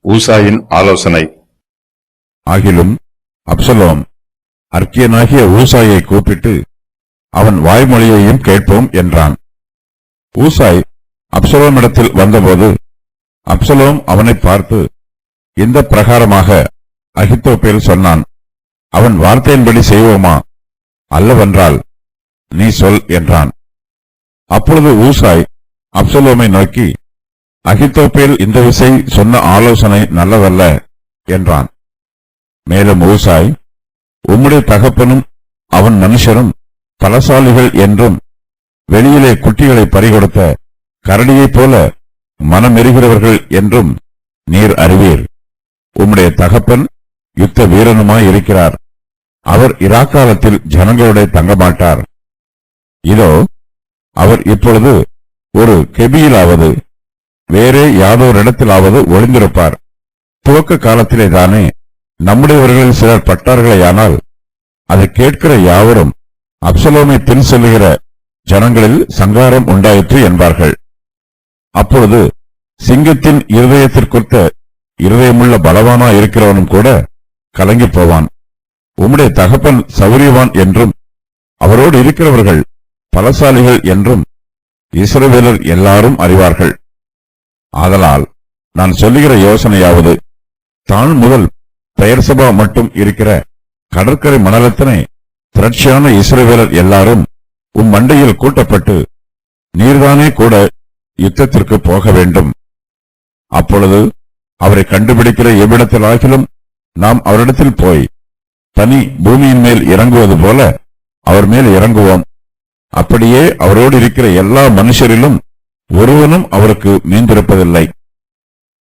ஊசாயின் ஆலோசனை. ஆகிலும் அப்சலோம் அர்க்கியனாகிய ஊசாயை கூப்பிட்டு அவன் வாய்மொழியையும் கேட்போம் என்றான். ஊசாய் அப்சலோமிடத்தில் வந்தபோது அப்சலோம் அவனை பார்த்து, இந்த பிரகாரமாக அகித்தோப்பேல் சொன்னான், அவன் வார்த்தையின்படி செய்வோமா? அல்லவென்றால் நீ சொல் என்றான். அப்பொழுது ஊசாய் அப்சலோமை நோக்கி, அகித்தோப்பேல் இந்த விசை சொன்ன ஆலோசனை நல்லதல்ல என்றான். மேலும் ஊசாய், உம்முடைய தகப்பனும் அவன் மனுஷரும் பலசாலிகள் என்றும் வெளியிலே குட்டிகளை பறிகொடுத்த கரடியைப் போல மனமெருகிறவர்கள் என்றும் நீர் அறிவீர். உம்முடைய தகப்பன் யுத்த வீரனுமாய் இருக்கிறார். அவர் இராக்காலத்தில் ஜனங்களோட தங்கமாட்டார். இதோ அவர் இப்பொழுது ஒரு கெபியிலாவது வேறே யாதோரிடத்திலாவது ஒளிந்திருப்பார். துவக்க காலத்திலேதானே நம்முடையவர்களில் சிலர் பட்டார்களேயானால் அதை கேட்கிற யாவரும் அப்சலோமை பின் செல்லுகிற ஜனங்களில் சங்காரம் உண்டாயிற்று என்பார்கள். அப்பொழுது சிங்கத்தின் இருதயத்திற்கொத்த இருதயமுள்ள பலவானா இருக்கிறவனும் கூட கலங்கி போவான். உம்முடைய தகப்பன் சௌரியவான் என்றும் அவரோடு இருக்கிறவர்கள் பலசாலிகள் என்றும் இஸ்ரவேலர் எல்லாரும் அறிவார்கள். ஆதலால் நான் சொல்லுகிற யோசனையாவது, தான் முதல் பெயர்சபா மட்டும் இருக்கிற கடற்கரை மணலத்தினை திரட்சியான இஸ்ரவேலர் எல்லாரும் உம் மண்டையில் கூட்டப்பட்டு நீர்தானே கூட யுத்தத்திற்கு போக வேண்டும். அப்பொழுது அவரை கண்டுபிடிக்கிற எவ்விடத்திலாகிலும் நாம் அவரிடத்தில் போய் பனி பூமியின் மேல் இறங்குவது போல அவர் மேல் இறங்குவோம். அப்படியே அவரோடு இருக்கிற எல்லா மனுஷரிலும் ஒருவனும் அவருக்கு மீந்திருப்பதில்லை.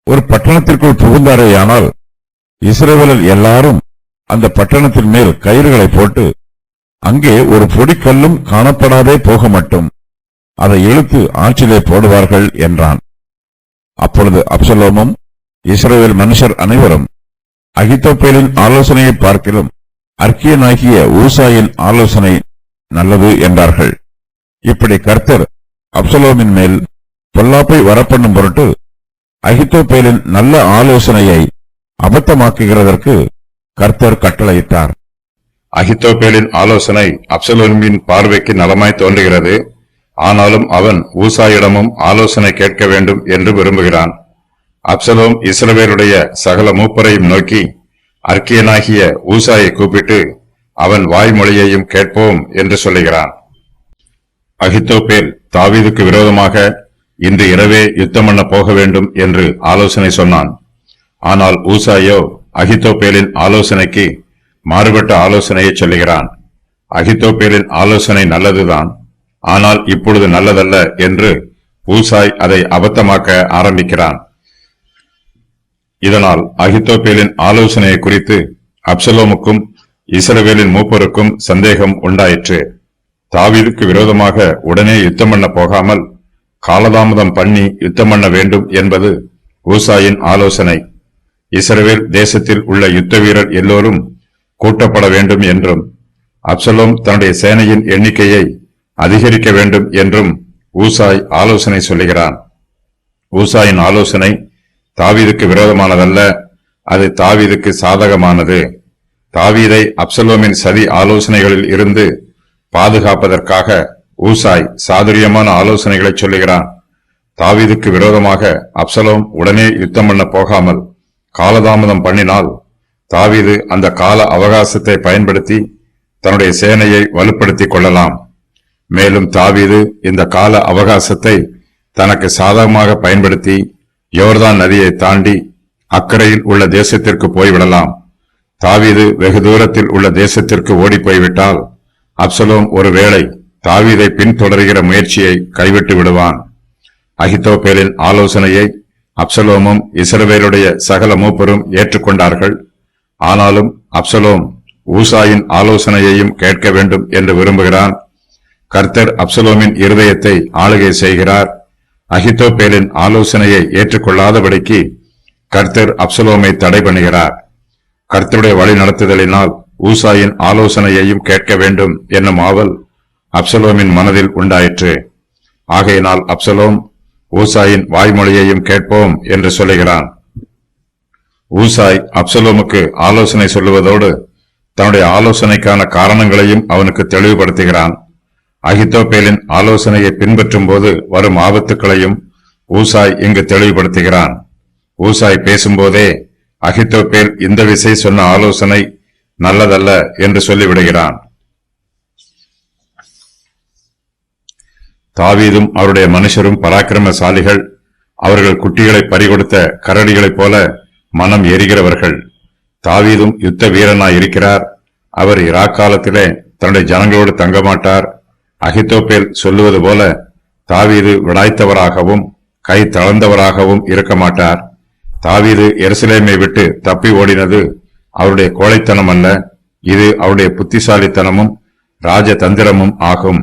ஒரு பட்டணத்திற்குள் புகுந்தாரேயானால் இஸ்ரவேலர் எல்லாரும் அந்த பட்டணத்தின் மேல் கயிறுகளை போட்டு அங்கே ஒரு பொடிக்கல்லும் காணப்படாதே போக மட்டும் அதை இழுத்து ஆற்றிலே போடுவார்கள் என்றான். அப்பொழுது அப்சலோமும் இஸ்ரவேல் மனுஷர் அனைவரும் அகித்தோப்பேலின் ஆலோசனையை பார்க்கிலும் அர்க்கியனாகிய ஊசாயின் ஆலோசனை நல்லது என்றார்கள். இப்படி கர்த்தர் அப்சலோமின் மேல் பொல்லாப்பை வரப்பண்ணும் பொருட்டு அகித்தோப்பேலின் நல்ல ஆலோசனையை அபத்தமாக்குகிறதற்கு கர்த்தர் கட்டளையிட்டார். அகித்தோப்பேலின் ஆலோசனை அப்சலோமின் பார்வைக்கு நலமாய் தோன்றுகிறது. ஆனாலும் அவன் ஊசாயிடமும் ஆலோசனை கேட்க வேண்டும் என்று விரும்புகிறான். அப்சலோம் இஸ்ரவேலுடைய சகல மூப்பரையும் நோக்கி, அர்க்கியனாகிய ஊசாயை கூப்பிட்டு அவன் வாய்மொழியையும் கேட்போம் என்று சொல்லுகிறான். அகித்தோப்பேல் தாவீதுக்கு விரோதமாக இன்று இரவே யுத்தம் பண்ண போக வேண்டும் என்று ஆலோசனை சொன்னான். ஆனால் ஊசாயோ அகித்தோப்பேலின் ஆலோசனைக்கு மாறுபட்ட ஆலோசனையை சொல்லுகிறான். அகித்தோப்பேலின் ஆலோசனை நல்லதுதான், ஆனால் இப்பொழுது நல்லதல்ல என்று ஊசாய் அதை அபத்தமாக்க ஆரம்பிக்கிறான். இதனால் அகித்தோப்பேலின் ஆலோசனையை குறித்து அப்சலோமுக்கும் இஸ்ரவேலின் மூப்பருக்கும் சந்தேகம் உண்டாயிற்று. தாவீதுக்கு விரோதமாக உடனே யுத்தம் பண்ண போகாமல் காலதாமதம் பண்ணி யுத்தம் பண்ண வேண்டும் என்பது ஊசாயின் ஆலோசனை. இஸ்ரவேல் தேசத்தில் உள்ள யுத்த வீரர் எல்லோரும் கூட்டப்பட வேண்டும் என்றும் அப்சலோம் தன்னுடைய சேனையின் எண்ணிக்கையை அதிகரிக்க வேண்டும் என்றும் ஊசாய் ஆலோசனை சொல்லுகிறான். ஊசாயின் ஆலோசனை தாவீதுக்கு விரோதமானதல்ல, அது தாவீதுக்கு சாதகமானது. தாவீதை அப்சலோமின் சதி ஆலோசனைகளில் இருந்து பாதுகாப்பதற்காக ஊசாய் சாதுரியமான ஆலோசனைகளை சொல்லுகிறான். தாவீதுக்கு விரோதமாக அப்சலோம் உடனே யுத்தம் பண்ண போகாமல் காலதாமதம் பண்ணினால் தாவீது அந்த கால அவகாசத்தை பயன்படுத்தி தன்னுடைய சேனையை வலுப்படுத்திக் கொள்ளலாம். மேலும் தாவீது இந்த கால அவகாசத்தை தனக்கு சாதகமாக பயன்படுத்தி யோர்தான் நதியை தாண்டி அக்கறையில் உள்ள தேசத்திற்கு போய்விடலாம். தாவீது வெகு தூரத்தில் உள்ள தேசத்திற்கு ஓடி போய்விட்டால் அப்சலோம் ஒருவேளை தாவீதை பின்தொடர்கிற முயற்சியை கைவிட்டு விடுவான். அகித்தோப்பேலின் ஆலோசனையை அப்சலோமும் இஸ்ரவேலுடைய சகல மூப்பரும் ஏற்றுக்கொண்டார்கள். ஆனாலும் அப்சலோம் ஊசாயின் ஆலோசனையையும் கேட்க வேண்டும் என்று விரும்புகிறான். கர்த்தர் அப்சலோமின் இருதயத்தை ஆளுகை செய்கிறார். அகித்தோப்பேலின் ஆலோசனையை ஏற்றுக்கொள்ளாதபடிக்கு கர்த்தர் அப்சலோமை தடை பண்ணுகிறார். கர்த்தருடைய வழி நடத்துதலினால் ஊசாயின் ஆலோசனையையும் கேட்க வேண்டும் என்னும் ஆவல் அப்சலோமின் மனதில் உண்டாயிற்று. ஆகையினால் அப்சலோம் ஊசாயின் வாய்மொழியையும் கேட்போம் என்று சொல்லுகிறான். ஊசாய் அப்சலோமுக்கு ஆலோசனை சொல்லுவதோடு தன்னுடைய ஆலோசனைக்கான காரணங்களையும் அவனுக்கு தெளிவுபடுத்துகிறான். அகித்தோப்பேலின் ஆலோசனையை பின்பற்றும் போது வரும் ஆபத்துக்களையும் ஊசாய் இங்கு தெளிவுபடுத்துகிறான். ஊசாய் பேசும்போதே அகித்தோப்பேல் இந்த விசை சொன்ன ஆலோசனை நல்லதல்ல என்று சொல்லிவிடுகிறான். தாவீதும் அவருடைய மனுஷரும் பராக்கிரமசாலிகள். அவர்கள் குட்டிகளை பறிகொடுத்த கரடிகளைப் போல மனம் எரிகிறவர்கள். தாவீதும் யுத்த வீரனாய் இருக்கிறார். அவர் இராக்காலத்திலே தன்னுடைய ஜனங்களோடு தங்கமாட்டார். அகித்தோப்பேல் சொல்லுவது போல தாவீது விடாய்த்தவராகவும் கை தளர்ந்தவராகவும் இருக்க மாட்டார். தாவீது எருசலேமை விட்டு தப்பி ஓடினது அவருடைய கோழைத்தனம் அல்ல, இது அவருடைய புத்திசாலித்தனமும் ராஜதந்திரமும் ஆகும்.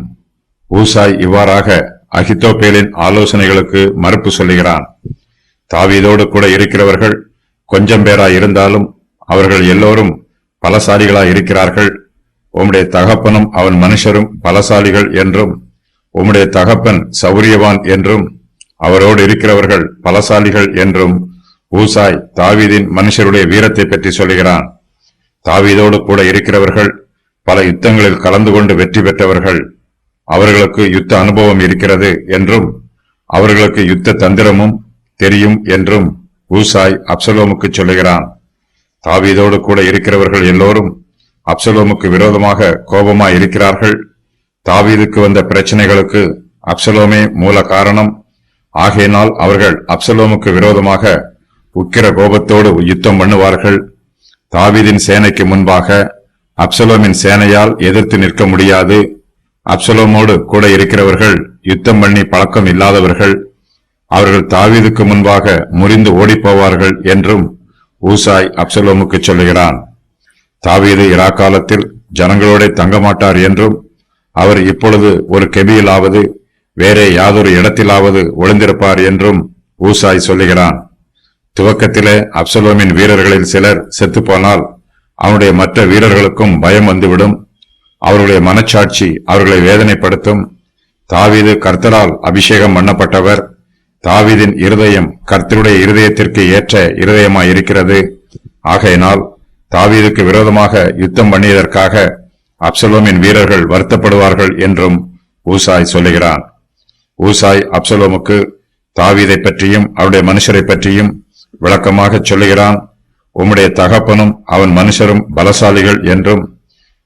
ஊசாய் இவ்வாறாக அகித்தோப்பேலின் ஆலோசனைகளுக்கு மறுப்பு சொல்லுகிறான். தாவீதோடு கூட இருக்கிறவர்கள் கொஞ்சம் பேராய் இருந்தாலும் அவர்கள் எல்லோரும் பலசாலிகளாய் இருக்கிறார்கள். உம்முடைய தகப்பனும் அவன் மனுஷரும் பலசாலிகள் என்றும் உம்முடைய தகப்பன் சௌரியவான் என்றும் அவரோடு இருக்கிறவர்கள் பலசாலிகள் என்றும் ஊசாய் தாவீதின் மனுஷருடைய வீரத்தை பற்றி சொல்லுகிறான். தாவீதோடு கூட இருக்கிறவர்கள் பல யுத்தங்களில் கலந்து கொண்டு வெற்றி பெற்றவர்கள். அவர்களுக்கு யுத்த அனுபவம் இருக்கிறது என்றும் அவர்களுக்கு யுத்த தந்திரமும் தெரியும் என்றும் ஊசாய் அப்சலோமுக்கு சொல்லுகிறான். தாவீதோடு கூட இருக்கிறவர்கள் எல்லோரும் அப்சலோமுக்கு விரோதமாக கோபமாய் இருக்கிறார்கள். தாவீதுக்கு வந்த பிரச்சனைகளுக்கு அப்சலோமே மூல காரணம். ஆகையினால் அவர்கள் அப்சலோமுக்கு விரோதமாக உக்கிர கோபத்தோடு யுத்தம் பண்ணுவார்கள். தாவீதின் சேனைக்கு முன்பாக அப்சலோமின் சேனையால் எதிர்த்து நிற்க முடியாது. அப்சலோமோடு கூட இருக்கிறவர்கள் யுத்தம் பண்ணி பழக்கம் இல்லாதவர்கள். அவர்கள் தாவீதுக்கு முன்பாக முறிந்து ஓடிப்போவார்கள் என்றும் ஊசாய் அப்சலோமுக்கு சொல்லுகிறான். தாவீது இராக்காலத்தில் ஜனங்களோட தங்கமாட்டார் என்றும் அவர் இப்பொழுது ஒரு கெபியிலாவது வேறே யாதொரு இடத்திலாவது ஒளிந்திருப்பார் என்றும் ஊசாய் சொல்லுகிறான். துவக்கத்திலே அப்சலோமின் வீரர்களில் சிலர் செத்துப்போனால் அவனுடைய மற்ற வீரர்களுக்கும் பயம் வந்துவிடும். அவர்களுடைய மனச்சாட்சி அவர்களை வேதனைப்படுத்தும். தாவீது கர்த்தரால் அபிஷேகம் பண்ணப்பட்டவர். தாவீதின் இருதயம் கர்த்தருடைய இருதயத்திற்கு ஏற்ற இருதயமாய் இருக்கிறது. ஆகையினால் தாவீதுக்கு விரோதமாக யுத்தம் பண்ணியதற்காக அப்சலோமின் வீரர்கள் வருத்தப்படுவார்கள் என்றும் ஊசாய் சொல்லுகிறான். ஊசாய் அப்சலோமுக்கு தாவீதை பற்றியும் அவருடைய மனுஷரை பற்றியும் விளக்கமாக சொல்லுகிறான். உம்முடைய தகப்பனும் அவன் மனுஷரும் பலசாலிகள் என்றும்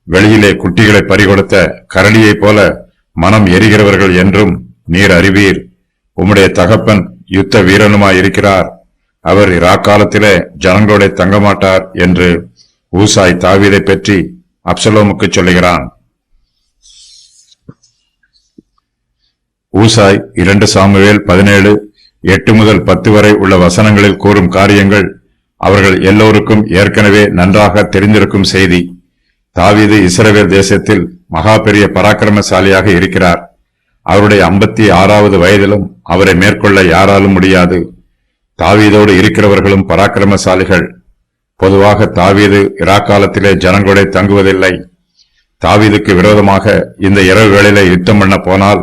வெளியிலே குட்டிகளை பறிகொடுத்த கரடியைப் போல மனம் எரிகிறவர்கள் என்றும் நீர் அறிவீர். உம்முடைய தகப்பன் யுத்த வீரனுமாயிருக்கிறார். அவர் இராக்காலத்திலே ஜனங்களோட தங்கமாட்டார் என்று ஊசாய் தாவீதை பற்றி அப்சலோமுக்கு சொல்லுகிறான். ஊசாய் 2 சாமுவேல் 17:8 முதல் 10 வரை உள்ள வசனங்களில் கூறும் காரியங்கள் அவர்கள் எல்லோருக்கும் ஏற்கனவே நன்றாக தெரிந்திருக்கும் செய்தி. தாவீது இஸ்ரவேல் தேசத்தில் மகா பெரிய பராக்கிரமசாலியாக இருக்கிறார். அவருடைய 56வது வயதிலும் அவரை மேற்கொள்ள யாராலும் முடியாது. தாவீதோடு இருக்கிறவர்களும் பராக்கிரமசாலிகள். பொதுவாக தாவீது இராக்காலத்திலே ஜனங்களோட தங்குவதில்லை. தாவீதுக்கு விரோதமாக இந்த இரவு வேளையிலே யுத்தம் பண்ண போனால்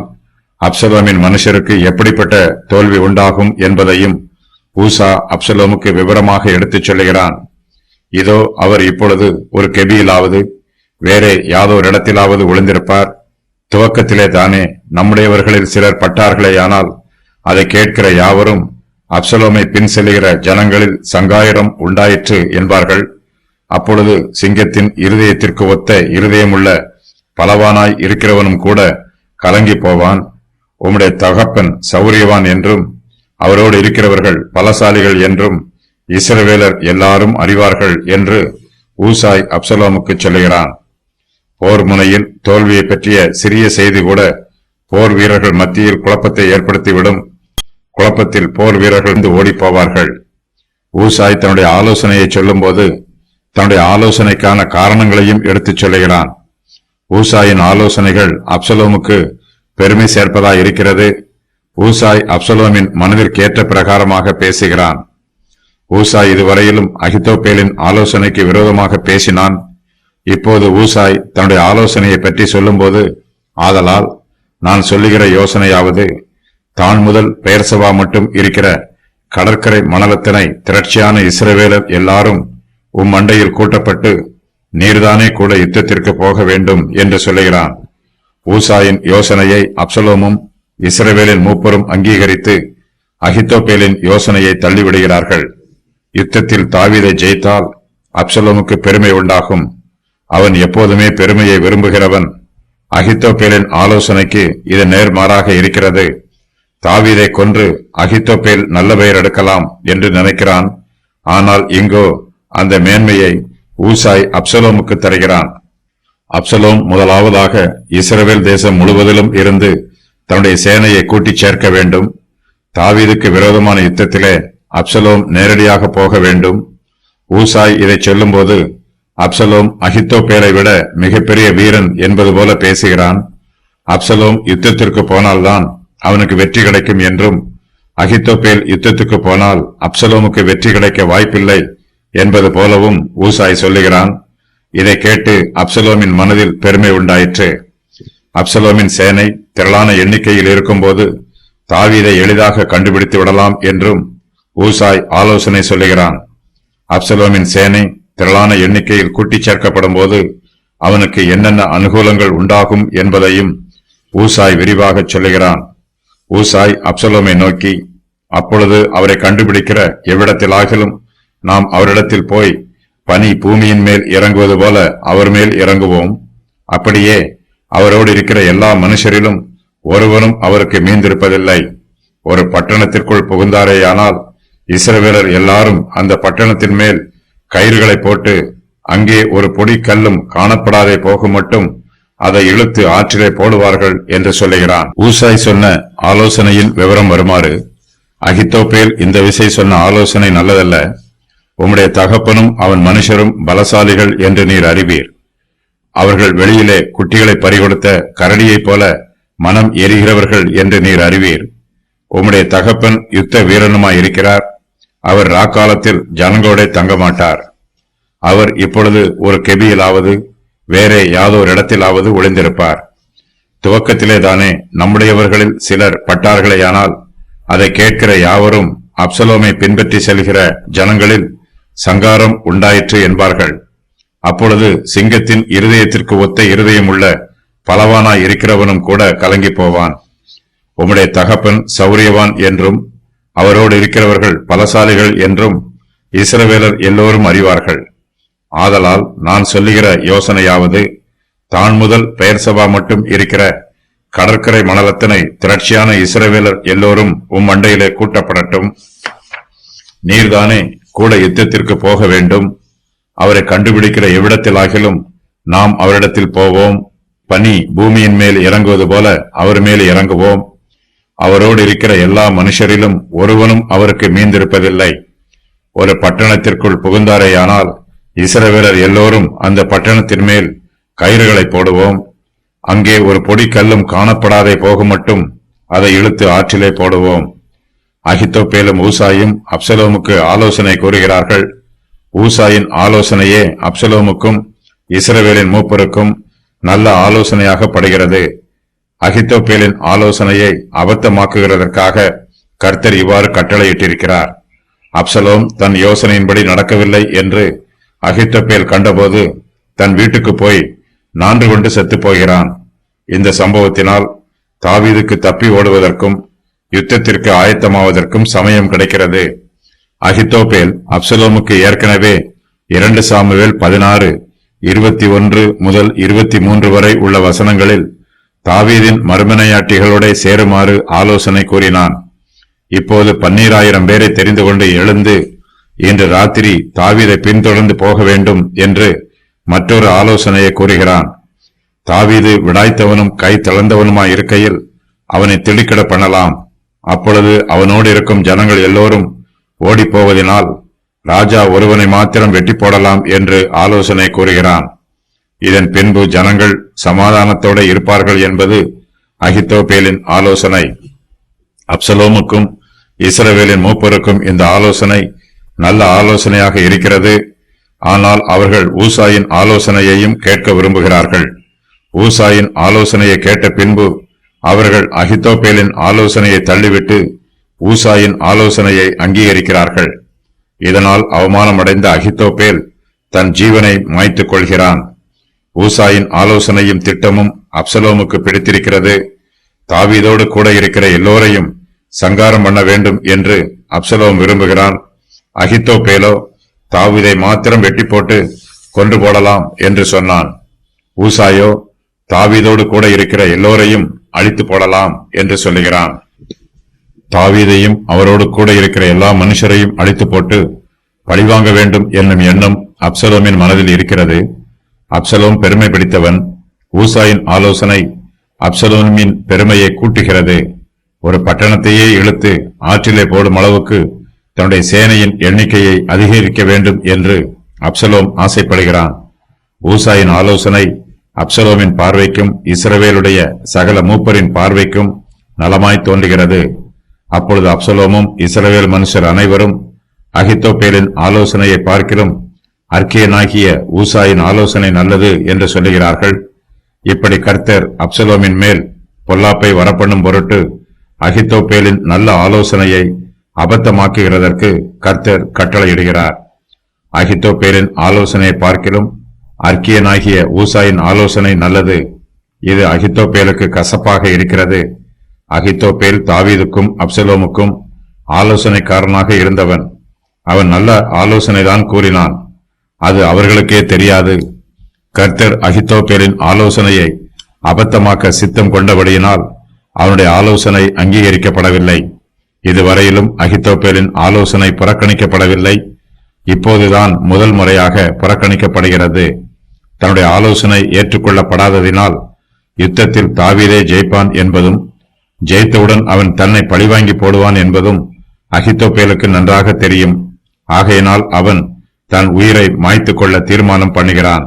அப்சலோமின் மனுஷருக்கு எப்படிப்பட்ட தோல்வி உண்டாகும் என்பதையும் ஊசா அப்சலோமுக்கு விவரமாக எடுத்துச் சொல்லுகிறான். இதோ அவர் இப்பொழுது ஒரு கெபியிலாவது வேறே யாதோர் இடத்திலாவது ஒளிந்திருப்பார். துவக்கத்திலே தானே நம்முடையவர்களில் சிலர் பட்டார்களேயானால் அதை கேட்கிற யாவரும் அப்சலோமை பின் செல்லுகிற ஜனங்களில் சங்காயிரம் உண்டாயிற்று என்பார்கள். அப்பொழுது சிங்கத்தின் இருதயத்திற்கு ஒத்த இருதயமுள்ள பலவானாய் இருக்கிறவனும் கூட கலங்கி போவான். உம்முடைய தகப்பன் சௌரியவான் என்றும் அவரோடு இருக்கிறவர்கள் பலசாலிகள் என்றும் இஸ்ரவேலர் எல்லாரும் அறிவார்கள் என்று ஊசாய் அப்சலோமுக்கு சொல்லுகிறான். போர் முனையில் தோல்வியை பற்றிய சிறிய செய்தி கூட போர் வீரர்கள் மத்தியில் குழப்பத்தை ஏற்படுத்திவிடும். குழப்பத்தில் போர் வீரர்கள் ஓடிப் போவார்கள். ஊசாய் தன்னுடைய ஆலோசனையை சொல்லும் போது தன்னுடைய ஆலோசனைக்கான காரணங்களையும் எடுத்துச் சொல்லுகிறான். ஊசாயின் ஆலோசனைகள் அப்சலோமுக்கு பெருமை சேர்ப்பதாய் இருக்கிறது. ஊசாய் அப்சலோமின் மனதிற்கேற்ற பிரகாரமாக பேசுகிறான். ஊசாய் இதுவரையிலும் அகித்தோப்பேலின் ஆலோசனைக்கு விரோதமாக பேசினான். இப்போது ஊசாய் தன்னுடைய ஆலோசனையை பற்றி சொல்லும்போது, ஆதலால் நான் சொல்லுகிற யோசனையாவது, தான் முதல் பெயர்சபா மட்டும் இருக்கிற கடற்கரை மணலத்தினை திரட்சியான இஸ்ரவேலர் எல்லாரும் மண்டையில் கூட்டப்பட்டு நீர்தானே கூட யுத்தத்திற்கு போக வேண்டும் என்று சொல்லுகிறான். ஊசாயின் யோசனையை அப்சலோமும் இஸ்ரவேலின் மூப்பரும் அங்கீகரித்து அகித்தோப்பேலின் யோசனையை தள்ளிவிடுகிறார்கள். யுத்தத்தில் தாவீதை ஜெயித்தால் அப்சலோமுக்கு பெருமை உண்டாகும். அவன் எப்போதுமே பெருமையை விரும்புகிறவன். அகித்தோப்பேலின் ஆலோசனைக்கு இது நேர்மாறாக இருக்கிறது. தாவீதை கொன்று அகித்தோப்பேல் நல்ல பெயர் எடுக்கலாம் என்று நினைக்கிறான். ஆனால் இங்கோ அந்த மேன்மையை ஊசாய் அப்சலோமுக்கு தருகிறான். அப்சலோம் முதலாவதாக இஸ்ரவேல் தேசம் முழுவதிலும் இருந்து தன்னுடைய சேனையை கூட்டிச் சேர்க்க வேண்டும். தாவீதுக்கு விரோதமான யுத்தத்திலே அப்சலோம் நேரடியாக போக வேண்டும். ஊசாய் இதை சொல்லும்போது அப்சலோம் அகித்தோப்பேலை விட மிகப்பெரிய வீரன் என்பது போல பேசுகிறான். அப்சலோம் யுத்தத்திற்கு போனால்தான் அவனுக்கு வெற்றி கிடைக்கும் என்றும், அகித்தோப்பேல் யுத்தத்துக்கு போனால் அப்சலோமுக்கு வெற்றி கிடைக்க வாய்ப்பில்லை என்பது போலவும் ஊசாய் சொல்லுகிறான். இதை கேட்டு அப்சலோமின் மனதில் பெருமை உண்டாயிற்று. அப்சலோமின் சேனை திரளான எண்ணிக்கையில் இருக்கும்போது தாவீதை எளிதாக கண்டுபிடித்து விடலாம் என்றும் ஊசாய் ஆலோசனை சொல்லுகிறான். அப்சலோமின் சேனை திரளான எண்ணிக்கையில் கூட்டிச் சேர்க்கப்படும் போது அவனுக்கு என்னென்ன அனுகூலங்கள் உண்டாகும் என்பதையும் ஊசாய் விரிவாக சொல்லுகிறான். ஊசாய் அப்சலோமை நோக்கி, அப்பொழுது அவரை கண்டுபிடிக்கிற எவ்விடத்திலாகிலும் நாம் அவரிடத்தில் போய் பனி பூமியின் மேல் இறங்குவது போல அவர் மேல் இறங்குவோம். அப்படியே அவரோடு இருக்கிற எல்லா மனுஷரிலும் ஒருவரும் அவருக்கு மீந்திருப்பதில்லை. ஒரு பட்டணத்திற்குள் புகுந்தாரேயானால் இஸ்ரவேலர் எல்லாரும் அந்த பட்டணத்தின் மேல் கயிறுகளை போட்டு அங்கே ஒரு பொடி கல்லும் காணப்படாதே போக மட்டும் அதை இழுத்து ஆற்றிலே போடுவார்கள் என்று சொல்லுகிறான். ஊசாய் சொன்ன ஆலோசனையின் விவரம் வருமாறு, அகித்தோப்பேல் இந்த விசை சொன்ன ஆலோசனை நல்லதல்ல. உம்முடைய தகப்பனும் அவன் மனுஷரும் பலசாலிகள் என்று நீர் அறிவீர். அவர்கள் வெளியிலே குட்டிகளை பறிகொடுத்த கரடியைப் போல மனம் எரிகிறவர்கள் என்று நீர் அறிவீர். உம்முடைய தகப்பன் யுத்த வீரனுமாயிருக்கிறார். அவர் ராக்காலத்தில் ஜனங்களோட தங்க மாட்டார். அவர் இப்பொழுது ஒரு கெபியிலாவது வேறே யாதோர் இடத்திலாவது ஒளிந்திருப்பார். துவக்கத்திலே தானே நம்முடையவர்களில் சிலர் பட்டார்களேயானால் அதை கேட்கிற யாவரும் அப்சலோமை பின்பற்றி செல்கிற ஜனங்களில் சங்காரம் உண்டாயிற்று என்பார்கள். அப்பொழுது சிங்கத்தின் இருதயத்திற்கு ஒத்த இருதயம் உள்ள பலவானாய் இருக்கிறவனும் கூட கலங்கி போவான். உம்முடைய தகப்பன் சௌரியவான் என்றும் அவரோடு இருக்கிறவர்கள் பலசாலிகள் என்றும் இஸ்ரவேலர் எல்லோரும் அறிவார்கள். ஆதலால் நான் சொல்லுகிற யோசனையாவது, தான் முதல் பெயர்சபா மட்டும் இருக்கிற கடற்கரை மணலத்தினை திரட்சியான இஸ்ரவேலர் எல்லோரும் அண்டையிலே கூட்டப்படட்டும். நீர்தானே கூட யுத்தத்திற்கு போக வேண்டும். அவரை கண்டுபிடிக்கிற எவ்விடத்திலாகிலும் நாம் அவரிடத்தில் போவோம். பனி பூமியின் மேல் இறங்குவது போல அவர் மேல் இறங்குவோம். அவரோடு இருக்கிற எல்லா மனுஷரிலும் ஒருவனும் அவருக்கு மீந்திருப்பதில்லை. ஒரு பட்டணத்திற்குள் புகுந்தாரேயானால் இஸ்ரவேலர் எல்லோரும் அந்த பட்டணத்தின் மேல் கயிறுகளை போடுவோம். அங்கே ஒரு பொடி கல்லும் காணப்படாதே போக மட்டும் அதை இழுத்து ஆற்றிலே போடுவோம். அகித்தோப்பேலும் ஊசாயும் அப்சலோமுக்கு ஆலோசனை கூறுகிறார்கள். ஊசாயின் ஆலோசனையே அப்சலோமுக்கும் இஸ்ரவேலின் மூப்பருக்கும் நல்ல ஆலோசனையாக படுகிறது. அகித்தோப்பேலின் ஆலோசனையை அபத்தமாக்குகிறதற்காக கர்த்தர் இவ்வாறு கட்டளையிட்டிருக்கிறார். அப்சலோம் தன் யோசனையின்படி நடக்கவில்லை என்று அகித்தோப்பேல் கண்டபோது தன் வீட்டுக்கு போய் நான்று கொண்டு செத்து போகிறான். இந்த சம்பவத்தினால் தாவீதுக்கு தப்பி ஓடுவதற்கும் யுத்தத்திற்கு ஆயத்தமாவதற்கும் சமயம் கிடைக்கிறது. அகித்தோப்பேல் அப்சலோமுக்கு ஏற்கனவே 2 சாமுவேல் 16:21 முதல் 23 வரை உள்ள வசனங்களில் தாவீதின் மறுமனையாட்டிகளோட சேருமாறு ஆலோசனை கூறினான். இப்போது 12,000 பேரை தெரிந்து கொண்டு எழுந்து இன்று ராத்திரி தாவீதை பின்தொடர்ந்து போக வேண்டும் என்று மற்றொரு ஆலோசனையை கூறுகிறான். தாவீது விடாய்த்தவனும் கை தளர்ந்தவனுமாய் இருக்கையில் அவனை திடுக்கிட பண்ணலாம். அப்பொழுது அவனோடு இருக்கும் ஜனங்கள் எல்லோரும் ஓடிப்போவதினால் ராஜா ஒருவனை மாத்திரம் வெட்டி போடலாம் என்று ஆலோசனை கூறுகிறான். இதன் பின்பு ஜனங்கள் சமாதானத்தோடு இருப்பார்கள் என்பது அகித்தோப்பேலின் ஆலோசனை. அப்சலோமுக்கும் இஸ்ரவேலின் மூப்பருக்கும் இந்த ஆலோசனை நல்ல ஆலோசனையாக இருக்கிறது. ஆனால் அவர்கள் ஊசாயின் ஆலோசனையையும் கேட்க விரும்புகிறார்கள். ஊசாயின் ஆலோசனையை கேட்ட பின்பு அவர்கள் அகித்தோப்பேலின் ஆலோசனையை தள்ளிவிட்டு ஊசாயின் ஆலோசனையை அங்கீகரிக்கிறார்கள். இதனால் அவமானமடைந்த அகித்தோப்பேல் தன் ஜீவனை மாய்த்துக் கொள்கிறான். ஊசாயின் ஆலோசனையும் திட்டமும் அப்சலோமுக்கு பிடித்திருக்கிறது. தாவீதோடு கூட இருக்கிற எல்லோரையும் சங்காரம் பண்ண வேண்டும் என்று அப்சலோம் விரும்புகிறான். அகித்தோப்பேலோ தாவீதை மாத்திரம் வெட்டி போட்டு கொன்று போடலாம் என்று சொன்னான். ஊசாயோ தாவீதோடு கூட இருக்கிற எல்லோரையும் அழித்து போடலாம் என்று சொல்லுகிறான். தாவீதையும் அவரோடு கூட இருக்கிற எல்லா மனுஷரையும் அழித்து போட்டு பழிவாங்க வேண்டும் என்னும் எண்ணம் அப்சலோமின் மனதில் இருக்கிறது. அப்சலோம் பெருமை பிடித்தவன். ஊசாயின் ஆலோசனை அப்சலோமின் பெருமையை கூட்டுகிறது. ஒரு பட்டணத்தையே இழுத்து ஆற்றிலே போடும் அளவுக்கு தன்னுடைய சேனையின் எண்ணிக்கையை அதிகரிக்க வேண்டும் என்று அப்சலோம் ஆசைப்படுகிறான். ஊசாயின் ஆலோசனை அப்சலோமின் பார்வைக்கும் இஸ்ரவேலுடைய சகல மூப்பரின் பார்வைக்கும் நலமாய் தோன்றுகிறது. அப்பொழுது அப்சலோமும் இஸ்ரவேல் மனுஷர் அனைவரும் அகித்தோப்பேலின் ஆலோசனையை பார்க்கிலும் அர்க்கியனாகிய ஊசாயின் ஆலோசனை நல்லது என்று சொல்லுகிறார்கள். இப்படி கர்த்தர் அப்சலோமின் மேல் பொல்லாப்பை வரப்பண்ணும் பொருட்டு அகித்தோப்பேலின் நல்ல ஆலோசனையை அபத்தமாக்குகிறதற்கு கர்த்தர் கட்டளையிடுகிறார். அகித்தோப்பேலின் ஆலோசனையை பார்க்கிலும் அர்க்கியனாகிய ஊசாயின் ஆலோசனை நல்லது. இது அகித்தோப்பேலுக்கு கசப்பாக இருக்கிறது. அகித்தோப்பேல் தாவீதுக்கும் அப்சலோமுக்கும் ஆலோசனைக்காரனாக இருந்தவன். அவன் நல்ல ஆலோசனைதான் கூறினான். அது அவர்களுக்கே தெரியாது. கர்த்தர் அகித்தோப்பேலின் ஆலோசனையை அபத்தமாக்க சித்தம் கொண்டபடியினால் அவனுடைய ஆலோசனை அங்கீகரிக்கப்படவில்லை. இதுவரையிலும் அகித்தோப்பேலின் ஆலோசனை புறக்கணிக்கப்படவில்லை. இப்போதுதான் முதல் முறையாக புறக்கணிக்கப்படுகிறது. தன்னுடைய ஆலோசனை ஏற்றுக்கொள்ளப்படாததினால் யுத்தத்தில் தாவீதே ஜெயிப்பான் என்பதும் ஜெயித்தவுடன் அவன் தன்னை பழிவாங்கி போடுவான் என்பதும் அகித்தோப்பேலுக்கு நன்றாக தெரியும். ஆகையினால் அவன் தன் உயிரை மாய்த்துக் கொள்ள தீர்மானம் பண்ணுகிறான்.